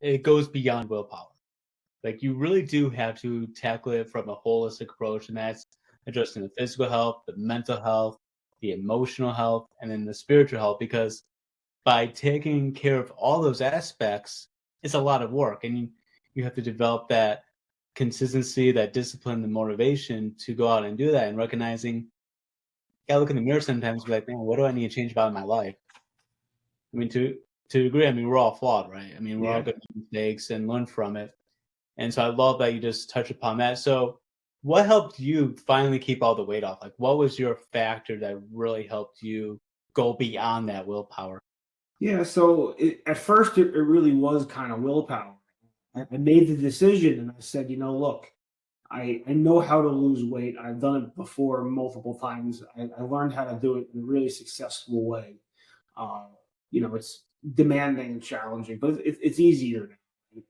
it goes beyond willpower. Like you really do have to tackle it from a holistic approach, and that's addressing the physical health, the mental health, the emotional health, and then the spiritual health. Because by taking care of all those aspects, it's a lot of work, and you have to develop that consistency, that discipline, the motivation to go out and do that, and recognizing, gotta look in the mirror sometimes, and be like, man, what do I need to change about in my life? I mean, to a degree, I mean, we're all flawed, right? I mean, we're all Yeah. going to make mistakes and learn from it. And so I love that you just touch upon that. So what helped you finally keep all the weight off? Like, what was your factor that really helped you go beyond that willpower? Yeah. So at first, it really was kind of willpower. I made the decision and I said, look, I know how to lose weight. I've done it before multiple times. I learned how to do it in a really successful way. Uh, it's demanding and challenging, but it's easier now.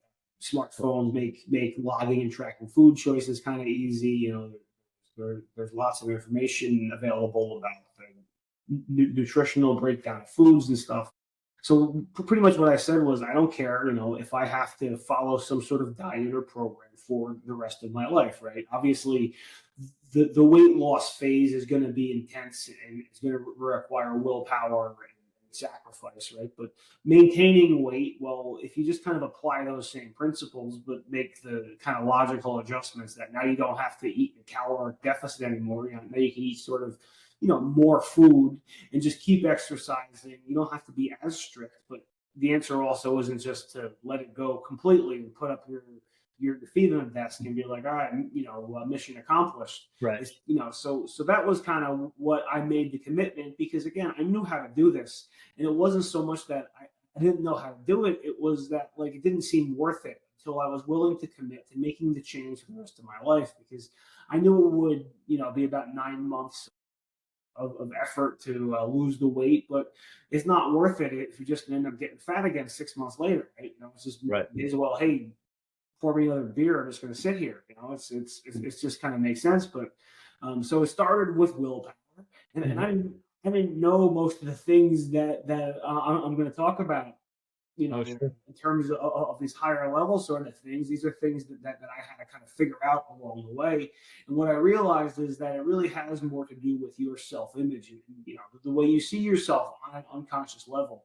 Smartphones make logging and tracking food choices kind of easy. There's lots of information available about the nutritional breakdown of foods and stuff. So pretty much what I said was, I don't care, if I have to follow some sort of diet or program for the rest of my life, right? Obviously, the weight loss phase is going to be intense and it's going to require willpower and sacrifice, right? But maintaining weight, well, if you just kind of apply those same principles, but make the kind of logical adjustments that now you don't have to eat in a caloric deficit anymore, now you can eat sort of more food and just keep exercising. You don't have to be as strict, but the answer also isn't just to let it go completely and put up your feet on the desk and be like, all right, mission accomplished. Right. So that was kind of what I made the commitment, because again, I knew how to do this, and it wasn't so much that I didn't know how to do it. It was that, like, it didn't seem worth it until I was willing to commit to making the change for the rest of my life, because I knew it would, be about 9 months of effort to lose the weight, but it's not worth it if you're just gonna end up getting fat again 6 months later, right? It's just Right. may as well, hey, pour me another beer. I'm just gonna sit here. It's just kind of makes sense. But so it started with willpower, and Mhm. I didn't know most of the things that I'm going to talk about, Oh, sure. in terms of these higher level sort of things. These are things that I had to kind of figure out along the way. And what I realized is that it really has more to do with your self image, and the way you see yourself on an unconscious level.